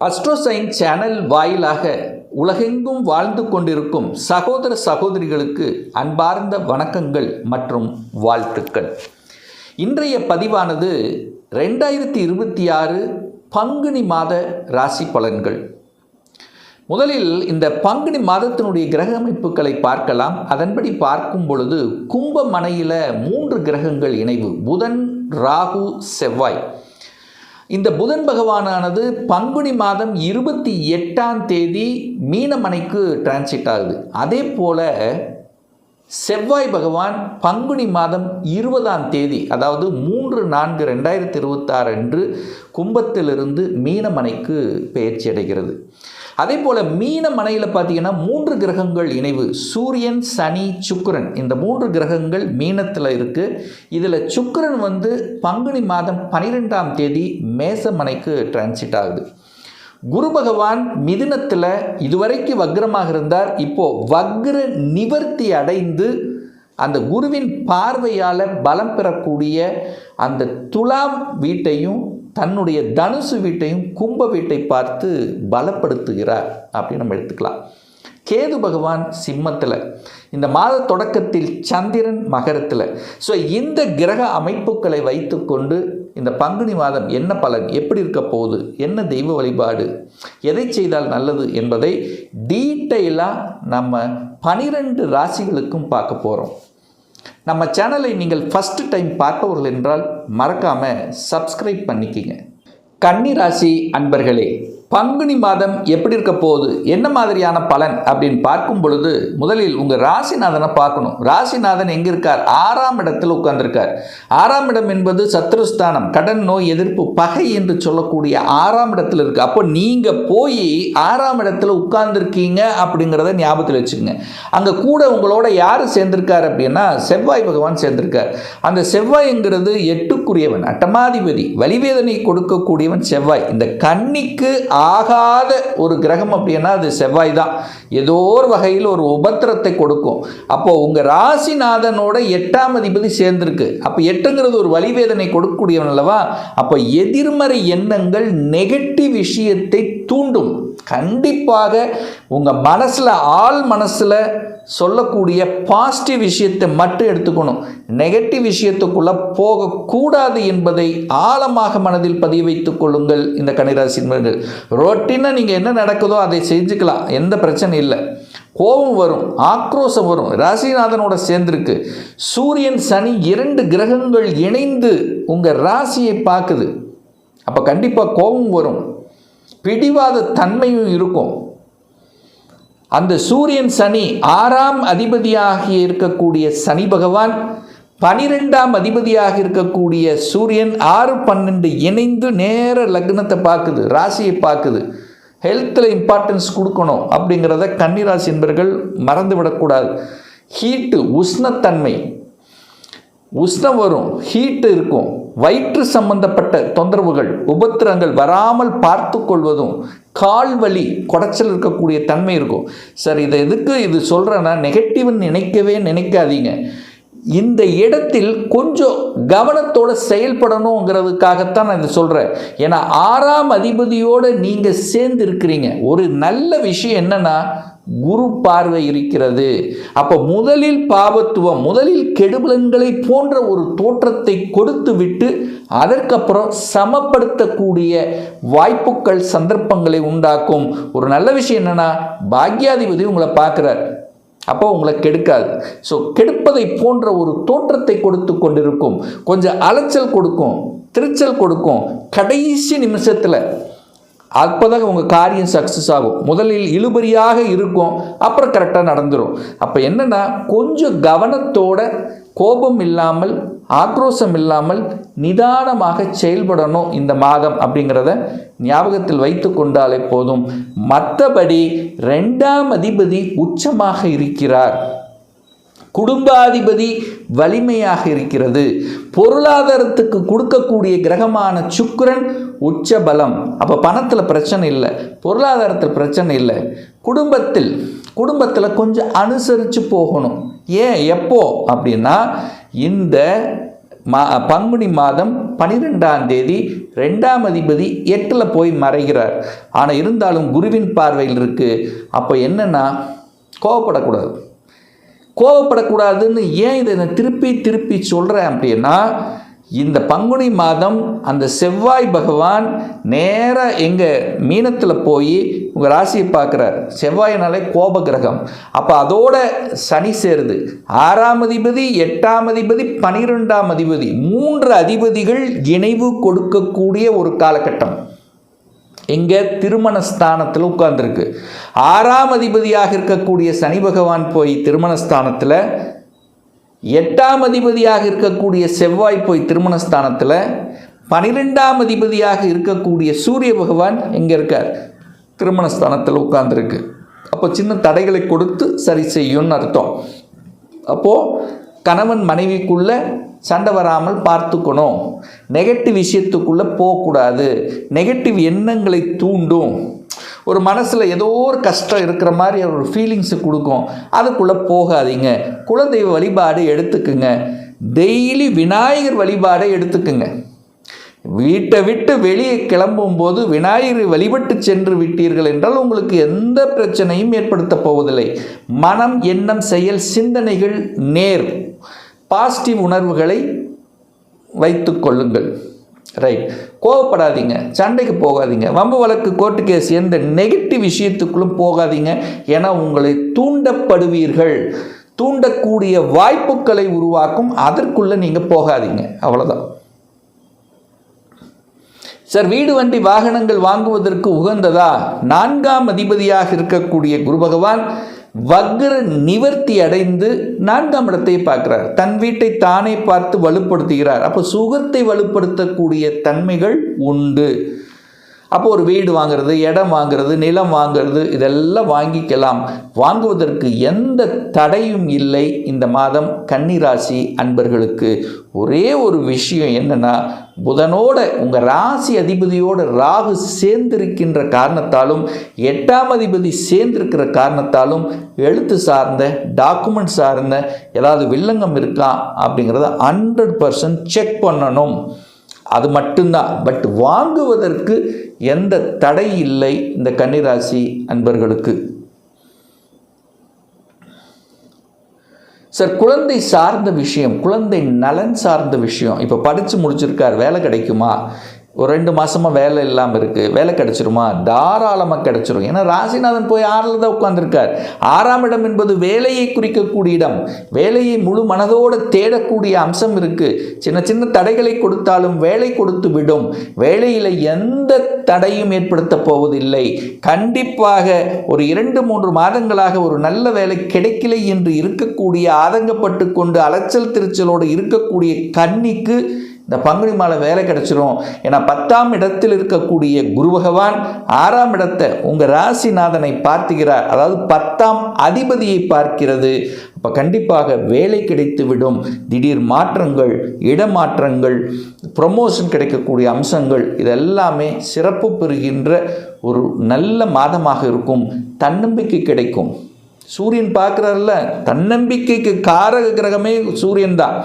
அஸ்ட்ரோசைன் channel வாயிலாக உலகெங்கும் வாழ்ந்து கொண்டிருக்கும் சகோதர சகோதரிகளுக்கு அன்பார்ந்த வணக்கங்கள் மற்றும் வாழ்த்துக்கள். இன்றைய பதிவானது 2026 பங்குனி மாத ராசி பலன்கள். முதலில் இந்த பங்குனி மாதத்தினுடைய கிரக அமைப்புகளை பார்க்கலாம். அதன்படி பார்க்கும் பொழுது கும்பமனையில் 3 கிரகங்கள் இணைவு: புதன், ராகு, செவ்வாய். இந்த புதன் பகவானானது பங்குனி மாதம் 28ஆம் தேதி மீனமனைக்கு டிரான்சிட் ஆகுது. அதே போல் செவ்வாய் பகவான் பங்குனி மாதம் 20ஆம் தேதி, அதாவது 3/4/2026 அன்று கும்பத்திலிருந்து மீனமனைக்கு பெயர்ச்சி அடைகிறது. அதே போல் மீனமனையில் பார்த்தீங்கன்னா 3 கிரகங்கள் இணைவு: சூரியன், சனி, சுக்கிரன். இந்த 3 கிரகங்கள் மீனத்தில் இருக்குது. இதில் சுக்கிரன் பங்குனி மாதம் 12ஆம் தேதி மேசமனைக்கு டிரான்சிட் ஆகுது. குரு பகவான் மிதுனத்தில் இதுவரைக்கும் வக்ரமாக இருந்தார். இப்போது வக்ர நிவர்த்தி அடைந்து அந்த குருவின் பார்வையால் பலம் பெறக்கூடிய அந்த துலாம் வீட்டையும் தன்னுடைய தனுசு வீட்டையும் கும்ப வீட்டை பார்த்து பலப்படுத்துகிறார் அப்படின்னு நம்ம எடுத்துக்கலாம். கேது பகவான் சிம்மத்தில், இந்த மாத தொடக்கத்தில் சந்திரன் மகரத்தில். ஸோ இந்த கிரக அமைப்புகளை வைத்துக்கொண்டு இந்த பங்குனி மாதம் என்ன பலன், எப்படி இருக்க போகுது, என்ன தெய்வ வழிபாடு, எதை செய்தால் நல்லது என்பதை டீட்டெயிலாக நம்ம 12 ராசிகளுக்கும் பார்க்க போகிறோம். நம்ம சேனலை நீங்கள் ஃபஸ்ட்டு டைம் பார்ப்பவர்கள் என்றால் மறக்காமல் சப்ஸ்கிரைப் பண்ணிக்கிங்க. கன்னி ராசி அன்பர்களே, பங்குனி மாதம் எப்படி இருக்க போகுது, என்ன மாதிரியான பலன் அப்படின்னு பார்க்கும் பொழுது முதலில் உங்கள் ராசிநாதனை பார்க்கணும். ராசிநாதன் எங்கே இருக்கார்? 6ஆம் இடத்தில் உட்கார்ந்துருக்கார். 6ஆம் இடம் என்பது சத்ருஸ்தானம், கடன், நோய், எதிர்ப்பு, பகை என்று சொல்லக்கூடிய 6ஆம் இடத்தில் இருக்குது. அப்போ நீங்கள் போய் 6ஆம் இடத்துல உட்கார்ந்துருக்கீங்க அப்படிங்கிறத ஞாபகத்தில் வச்சுக்கோங்க. அங்கே கூட உங்களோட யார் சேர்ந்திருக்கார் அப்படின்னா செவ்வாய் பகவான் சேர்ந்திருக்கார். அந்த செவ்வாய்ங்கிறது 8க்குரியவன், அட்டமாதிபதி, வலிவேதனை கொடுக்கக்கூடியவன் செவ்வாய். இந்த கன்னிக்கு ஆகாத ஒரு கிரகம் அப்படின்னா அது செவ்வாய் தான். ஏதோ ஒரு வகையில் ஒரு உபத்திரத்தை கொடுக்கும். அப்போ உங்கள் ராசிநாதனோட 8ஆம் அதிபதி சேர்ந்திருக்கு. அப்போ 8ங்கிறது ஒரு வலிவேதனை கொடுக்கக்கூடியவன் அல்லவா? அப்போ எதிர்மறை எண்ணங்கள், நெகட்டிவ் விஷயத்தை தூண்டும். கண்டிப்பாக உங்கள் மனசில், ஆள் மனசில் சொல்லக்கூடிய பாசிட்டிவ் விஷயத்தை மட்டும் எடுத்துக்கணும். நெகட்டிவ் விஷயத்துக்குள்ளே போகக்கூடாது என்பதை ஆழமாக மனதில் பதிய வைத்துக் கொள்ளுங்கள். இந்த கன்னிராசினர்கள் ரொட்டீனாக நீங்கள் என்ன நடக்குதோ அதை செஞ்சுக்கலாம், எந்த பிரச்சனை இல்லை. கோபம் வரும், ஆக்ரோஷம் வரும். ராசிநாதனோட சேர்ந்திருக்கு. சூரியன், சனி 2 கிரகங்கள் இணைந்து உங்கள் ராசியை பார்க்குது. அப்போ கண்டிப்பாக கோபம் வரும், பிடிவாத தன்மையும் இருக்கும். அந்த சூரியன், சனி 6ஆம் அதிபதியாக இருக்கக்கூடிய சனி பகவான், 12ஆம் அதிபதியாக இருக்கக்கூடிய சூரியன், 6, 12 இணைந்து நேர லக்னத்தை பார்க்குது, ராசியை பார்க்குது. ஹெல்த்தில் இம்பார்ட்டன்ஸ் கொடுக்கணும் அப்படிங்கிறத கன்னிராசி என்பர்கள் மறந்து விடக்கூடாது. ஹீட்டு, உஷ்ணத்தன்மை, உஷ்ணம் வரும், ஹீட்டு இருக்கும். வயிற்று சம்பந்தப்பட்ட தொந்தரவுகள், உபத்திரங்கள் வராமல் பார்த்து கொள்வதும், கால் வலி, குடைச்சல் இருக்கக்கூடிய தன்மை இருக்கும். சார் இதை எதுக்கு இது சொல்கிறேன்னா, நெகட்டிவ்னு நினைக்காதீங்க. இந்த இடத்தில் கொஞ்சம் கவனத்தோடு செயல்படணுங்கிறதுக்காகத்தான் நான் இதை சொல்கிறேன். ஏன்னா 6ஆம் அதிபதியோடு நீங்கள் சேர்ந்து இருக்கிறீங்க. ஒரு நல்ல விஷயம் என்னென்னா, குரு பார்வை இருக்கிறது. அப்போ முதலில் பாவத்துவம், முதலில் கெடுபலன்களை போன்ற ஒரு தோற்றத்தை கொடுத்து விட்டு அதற்கப்புறம் சமப்படுத்தக்கூடிய வாய்ப்புகள், சந்தர்ப்பங்களை உண்டாக்கும். ஒரு நல்ல விஷயம் என்னென்னா, பாக்யாதிபதி உங்களை பார்க்குறார். அப்போ உங்களை கெடுக்காது. ஸோ கெடுப்பதை போன்ற ஒரு தோற்றத்தை கொடுத்து கொண்டிருக்கும். கொஞ்சம் அலைச்சல் கொடுக்கும், திருச்சல் கொடுக்கும். கடைசி நிமிஷத்தில் அப்போதான் உங்கள் காரியம் சக்ஸஸ் ஆகும். முதலில் இழுபறியாக இருக்கும், அப்புறம் கரெக்டாக நடந்துடும். அப்போ என்னென்னா, கொஞ்சம் கவனத்தோட, கோபம் இல்லாமல், ஆக்ரோஷம் இல்லாமல் நிதானமாக செயல்படணும் இந்த மாதம் அப்படிங்கிறத ஞாபகத்தில் வைத்து கொண்டாலே போதும். மற்றபடி 2ஆம் அதிபதி உச்சமாக இருக்கிறார். குடும்பாதிபதி வலிமையாக இருக்கிறது. பொருளாதாரத்துக்கு கொடுக்கக்கூடிய கிரகமான சுக்கிரன் உச்ச பலம். அப்போ பணத்தில் பிரச்சனை இல்லை, பொருளாதாரத்தில் பிரச்சனை இல்லை. குடும்பத்தில் கொஞ்சம் அனுசரித்து போகணும். ஏன், எப்போ அப்படின்னா, இந்த பங்குனி மாதம் 12ஆம் தேதி 2ஆம் அதிபதி 8ல் போய் மறைகிறார். ஆனால் இருந்தாலும் குருவின் பார்வையில் இருக்குது. அப்போ என்னென்னா கோவப்படக்கூடாதுன்னு ஏன் இதை நான் திருப்பி சொல்கிறேன் அப்படின்னா, இந்த பங்குனி மாதம் அந்த செவ்வாய் பகவான் நேராக எங்கள் மீனத்தில் போய் உங்கள் ராசியை பார்க்குறார். செவ்வாயினாலே கோப கிரகம். அப்போ அதோட சனி சேருது. 6ஆம் அதிபதி, 8ஆம் அதிபதி, 12ஆம் அதிபதி, 3 அதிபதிகள் இணைவு கொடுக்கக்கூடிய ஒரு காலகட்டம். இங்கே திருமண ஸ்தானத்தில் உட்கார்ந்துருக்கு. 6ஆம் அதிபதியாக இருக்கக்கூடிய சனி பகவான் போய் திருமணஸ்தானத்தில், 8ஆம் அதிபதியாக இருக்கக்கூடிய செவ்வாய் போய் திருமணஸ்தானத்தில், 12ஆம் அதிபதியாக இருக்கக்கூடிய சூரிய பகவான் எங்கே இருக்கார்? திருமணஸ்தானத்தில் உட்கார்ந்துருக்கு. அப்போ சின்ன தடைகளை கொடுத்து சரி செய்யும்னு அர்த்தம். அப்போது கணவன் மனைவிக்குள்ளே சண்டை வராமல் பார்த்துக்கணும். நெகட்டிவ் விஷயத்துக்குள்ளே போகக்கூடாது. நெகட்டிவ் எண்ணங்களை தூண்டும். ஒரு மனசில் ஏதோ ஒரு கஷ்டம் இருக்கிற மாதிரி ஒரு ஃபீலிங்ஸு கொடுக்கும். அதுக்குள்ளே போகாதீங்க. குலதெய்வ வழிபாடு எடுத்துக்குங்க. டெய்லி விநாயகர் வழிபாடை எடுத்துக்குங்க. வீட்டை விட்டு வெளியே கிளம்பும்போது விநாயகரை வழிபட்டு சென்று விட்டீர்கள் என்றால் உங்களுக்கு எந்த பிரச்சனையும் ஏற்படுத்த போவதில்லை. மனம், எண்ணம், செயல், சிந்தனைகள் நேர் பாசிட்டிவ் உணர்வுகளை வைத்து கொள்ளுங்கள். ரைட். கோவப்படாதீங்க, சண்டைக்கு போகாதீங்க, வம்பு வழக்கு, கோர்ட்டு கேஸ், எந்த நெகட்டிவ் விஷயத்துக்குள்ளும் போகாதீங்க. ஏன்னா உங்களை தூண்டப்படுவீர்கள். தூண்டக்கூடிய வாய்ப்புகளை உருவாக்கும். அதற்குள்ளே நீங்கள் போகாதீங்க. அவ்வளோதான் சார். வீடு, வண்டி, வாகனங்கள் வாங்குவதற்கு உகந்ததா? 4ஆம் அதிபதியாக இருக்கக்கூடிய குரு பகவான் வக்ர நிவர்த்தி அடைந்து 4ஆம் இடத்தை பார்க்கிறார். தன் வீட்டை தானே பார்த்து வலுப்படுத்துகிறார். அப்போ சுகத்தை வலுப்படுத்தக்கூடிய தன்மைகள் உண்டு. அப்போ ஒரு வீடு வாங்கிறது, இடம் வாங்கிறது, நிலம் வாங்கிறது, இதெல்லாம் வாங்கிக்கலாம். வாங்குவதற்கு எந்த தடையும் இல்லை இந்த மாதம் கன்னிராசி அன்பர்களுக்கு. ஒரே ஒரு விஷயம் என்னென்னா, புதனோட உங்கள் ராசி அதிபதியோட ராகு சேர்ந்திருக்கின்ற காரணத்தாலும், 8ஆம் அதிபதி சேர்ந்திருக்கிற காரணத்தாலும் எழுத்து சார்ந்த, டாக்குமெண்ட் சார்ந்த ஏதாவது வில்லங்கம் இருக்கா அப்படிங்கிறத 100% செக் பண்ணணும். அது மட்டும்தான். பட் வாங்குவதற்கு எந்த தடை இல்லை இந்த கன்னிராசி அன்பர்களுக்கு. சார், குழந்தை சார்ந்த விஷயம், குழந்தை நலன் சார்ந்த விஷயம். இப்போ படித்து முடிச்சிருக்கார், வேலை கிடைக்குமா? ஒரு 2 மாதமாக வேலை இல்லாமல் இருக்குது, வேலை கிடைச்சிருமா? தாராளமாக கிடைச்சிரும். ஏன்னா ராசிநாதன் போய் 6ல் தான் உட்கார்ந்துருக்கார். 6ஆம் இடம் என்பது வேலையை குறிக்கக்கூடிய இடம். வேலையை முழு மனதோடு தேடக்கூடிய அம்சம் இருக்குது. சின்ன சின்ன தடைகளை கொடுத்தாலும் வேலை கொடுத்து விடும். வேலையில் எந்த தடையும் ஏற்படுத்த போவதில்லை. கண்டிப்பாக ஒரு 2-3 மாதங்களாக ஒரு நல்ல வேலை கிடைக்கலை என்று இருக்கக்கூடிய, ஆதங்கப்பட்டு கொண்டு அலைச்சல் திருச்சலோடு இருக்கக்கூடிய கன்னிக்கு இந்த பங்குனி மாலை வேலை கிடைச்சிரும். ஏன்னா 10ஆம் இடத்தில் இருக்கக்கூடிய குரு பகவான் 6ஆம் இடத்தை உங்கள் ராசிநாதனை பார்த்துகிறார். அதாவது 10ஆம் அதிபதியை பார்க்கிறது. அப்போ கண்டிப்பாக வேலை கிடைத்து விடும். திடீர் மாற்றங்கள், இடமாற்றங்கள், ப்ரொமோஷன் கிடைக்கக்கூடிய அம்சங்கள், இதெல்லாமே சிறப்பு பெறுகின்ற ஒரு நல்ல மாதமாக இருக்கும். தன்னம்பிக்கை கிடைக்கும். சூரியன் பார்க்குறாருல, தன்னம்பிக்கைக்கு காரக கிரகமே சூரியன் தான்.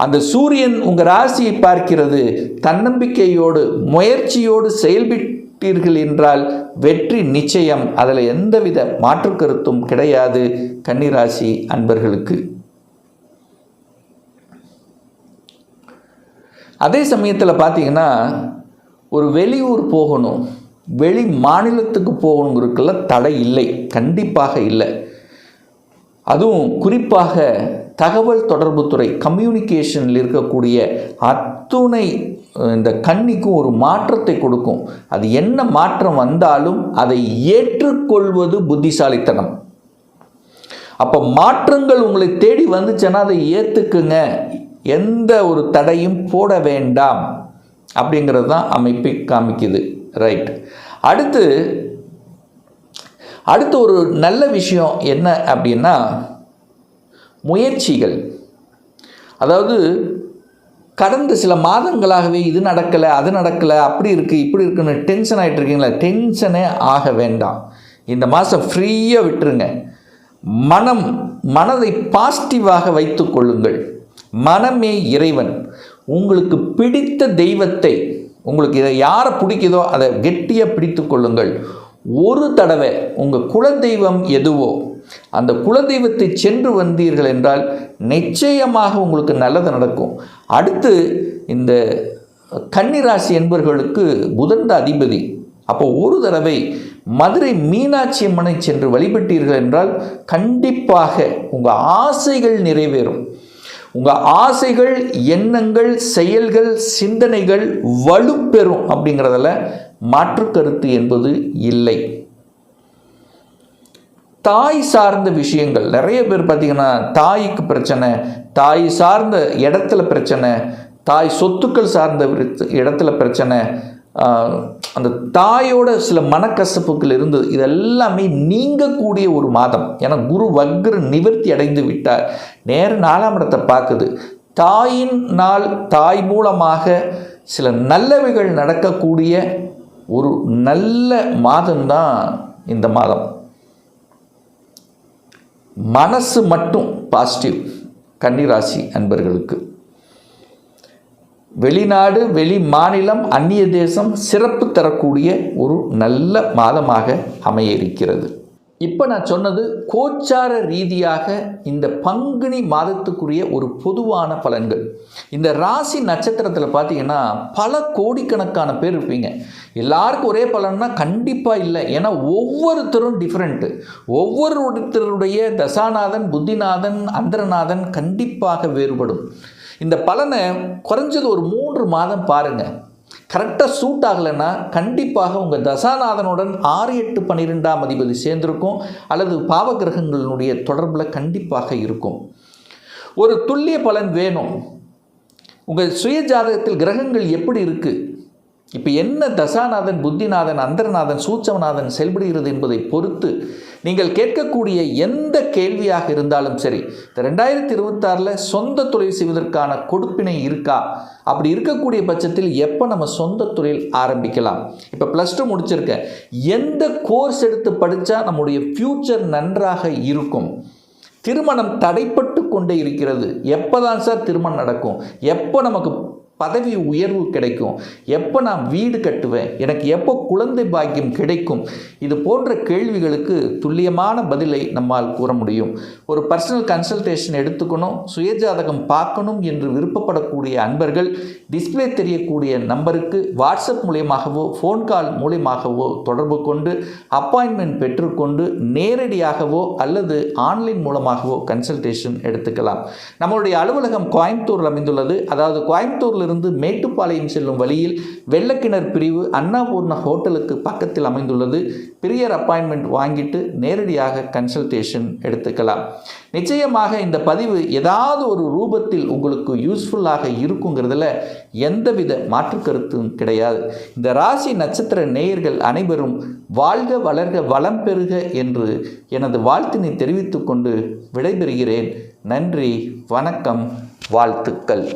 அந்த சூரியன் உங்கள் ராசியை பார்க்கிறது. தன்னம்பிக்கையோடு, முயற்சியோடு செயல்பட்டீர்கள் என்றால் வெற்றி நிச்சயம். அதில் எந்தவித மாற்று கருத்தும் கிடையாது கன்னிராசி அன்பர்களுக்கு. அதே சமயத்தில் பார்த்தீங்கன்னா, ஒரு வெளியூர் போகணும், வெளி மாநிலத்துக்கு போகணுங்கிறதுக்குள்ள தடை இல்லை, கண்டிப்பாக இல்லை. அதுவும் குறிப்பாக தகவல் தொடர்புத்துறை, கம்யூனிகேஷனில் இருக்கக்கூடிய அத்துணை இந்த கன்னிக்கும் ஒரு மாற்றத்தை கொடுக்கும். அது என்ன மாற்றம் வந்தாலும் அதை ஏற்றுக்கொள்வது புத்திசாலித்தனம். அப்போ மாற்றங்கள் உங்களை தேடி வந்துச்சுன்னா அதை ஏற்றுக்குங்க. எந்த ஒரு தடையும் போட வேண்டாம் அப்படிங்கிறது தான் அமைப்பை காமிக்குது. ரைட். அடுத்து ஒரு நல்ல விஷயம் என்ன அப்படின்னா, முயற்சிகள். அதாவது கடந்த சில மாதங்களாகவே இது நடக்கலை, அது நடக்கலை, அப்படி இருக்குது, இப்படி இருக்குன்னு டென்ஷன் ஆகிட்டு இருக்கீங்களா? டென்ஷனே ஆக வேண்டாம். இந்த மாதம் ஃப்ரீயாக விட்டுருங்க. மனதை பாசிட்டிவாக வைத்து கொள்ளுங்கள். மனமே இறைவன். உங்களுக்கு பிடித்த தெய்வத்தை, உங்களுக்கு இதை யாரை பிடிக்குதோ அதை கெட்டியாக பிடித்து கொள்ளுங்கள். ஒரு தடவை உங்கள் குலதெய்வம் எதுவோ அந்த குலதெய்வத்தை சென்று வந்தீர்கள் என்றால் நிச்சயமாக உங்களுக்கு நல்லது நடக்கும். அடுத்து இந்த கன்னிராசி என்பவர்களுக்கு புதன் அதிபதி. அப்போ ஒரு தடவை மதுரை மீனாட்சி அம்மனை சென்று வழிபட்டீர்கள் என்றால் கண்டிப்பாக உங்கள் ஆசைகள் நிறைவேறும். உங்கள் ஆசைகள், எண்ணங்கள், செயல்கள், சிந்தனைகள் வலுப்பெறும். அப்படிங்கிறதுல மாற்று கருத்து என்பது இல்லை. தாய் சார்ந்த விஷயங்கள் நிறைய பேர் பார்த்திங்கன்னா தாய்க்கு பிரச்சனை, தாய் சார்ந்த இடத்துல பிரச்சனை, தாய் சொத்துக்கள் சார்ந்த இடத்துல பிரச்சனை, அந்த தாயோட சில மனக்கசப்புகள் இருந்தது. இதெல்லாமே நீங்கக்கூடிய ஒரு மாதம். ஏன்னா குரு வக்ர நிவர்த்தி அடைந்து விட்டார். நேர 4ஆம் இடத்தை பார்க்குது. தாயின் நாள், தாய் மூலமாக சில நல்லவைகள் நடக்கக்கூடிய ஒரு நல்ல மாதம்தான் இந்த மாதம். மனசு மட்டும் பாசிட்டிவ். கன்னிராசி அன்பர்களுக்கு வெளிநாடு, வெளி மாநிலம், அந்நிய தேசம் சிறப்பு தரக்கூடிய ஒரு நல்ல மாதமாக அமைய இருக்கிறது. இப்போ நான் சொன்னது கோச்சார ரீதியாக இந்த பங்குனி மாதத்துக்குரிய ஒரு பொதுவான பலன்கள். இந்த ராசி நட்சத்திரத்தில் பார்த்தீங்கன்னா பல கோடிக்கணக்கான பேர் இருப்பீங்க. எல்லாருக்கும் ஒரே பலன்னா கண்டிப்பாக இல்லை. ஏன்னா ஒவ்வொருத்தரும் டிஃப்ரெண்ட்டு. ஒவ்வொருத்தருடைய தசாநாதன், புத்திநாதன், அந்தரநாதன் கண்டிப்பாக வேறுபடும். இந்த பலனை குறைஞ்சது ஒரு 3 மாதம் பாருங்கள். கரெக்டாக சூட் ஆகலைன்னா கண்டிப்பாக உங்கள் தசாநாதனுடன் 6, 8, 12ஆம் அதிபதி சேர்ந்திருக்கும், அல்லது பாவகிரகங்களினுடைய தொடர்பில் கண்டிப்பாக இருக்கும். ஒரு துல்லிய பலன் வேணும். உங்கள் சுய ஜாதகத்தில் கிரகங்கள் எப்படி இருக்குது, இப்போ என்ன தசாநாதன், புத்திநாதன், அந்தரநாதன், சூட்சமநாதன் செயல்படுகிறது என்பதை பொறுத்து நீங்கள் கேட்கக்கூடிய எந்த கேள்வியாக இருந்தாலும் சரி, இந்த 2026 சொந்த தொழில் செய்வதற்கான கொடுப்பினை இருக்கா, அப்படி இருக்கக்கூடிய பட்சத்தில் எப்போ நம்ம சொந்த தொழில் ஆரம்பிக்கலாம், இப்போ +2 முடிச்சிருக்கேன், எந்த கோர்ஸ் எடுத்து படித்தா நம்முடைய ஃப்யூச்சர் நன்றாக இருக்கும், திருமணம் தடைப்பட்டு கொண்டே இருக்கிறது, எப்போ தான் சார் திருமணம் நடக்கும், எப்போ நமக்கு பதவி உயர்வு கிடைக்கும், எப்போ நான் வீடு கட்டுவேன், எனக்கு எப்போ குழந்தை பாக்கியம் கிடைக்கும், இது போன்ற கேள்விகளுக்கு துல்லியமான பதிலை நம்மால் கூற முடியும். ஒரு பர்சனல் கன்சல்டேஷன் எடுத்துக்கணும், சுயஜாதகம் பார்க்கணும் என்று விருப்பப்படக்கூடிய அன்பர்கள் டிஸ்பிளே தெரியக்கூடிய நம்பருக்கு வாட்ஸ்அப் மூலியமாகவோ ஃபோன் கால் மூலியமாகவோ தொடர்பு கொண்டு அப்பாயின்மெண்ட் பெற்றுக்கொண்டு நேரடியாகவோ அல்லது ஆன்லைன் மூலமாகவோ கன்சல்டேஷன் எடுத்துக்கலாம். நம்மளுடைய அலுவலகம் கோயம்புத்தூரில் அமைந்துள்ளது. அதாவது கோயம்புத்தூரில் இருந்து மேட்டுப்பாளையம் செல்லும் வழியில் வெள்ளக்கிணர் பிரிவு அன்னபூர்ணா ஹோட்டலுக்கு பக்கத்தில் அமைந்துள்ளது. பிரியர் அப்பாயின்மெண்ட் வாங்கிட்டு நேரடியாக கன்சல்டேஷன் எடுத்துக்கலாம். நிச்சயமாக இந்த பதிவு ஏதாவது ஒரு ரூபத்தில் உங்களுக்கு யூஸ்ஃபுல்லாக இருக்குங்கிறதுல எந்தவித மாற்று கருத்தும் கிடையாது. இந்த ராசி நட்சத்திர நேயர்கள் அனைவரும் வாழ்க வளர்க வளம் பெறுக என்று எனது வாழ்த்தினை தெரிவித்துக் கொண்டு விடைபெறுகிறேன். நன்றி, வணக்கம், வாழ்த்துக்கள்.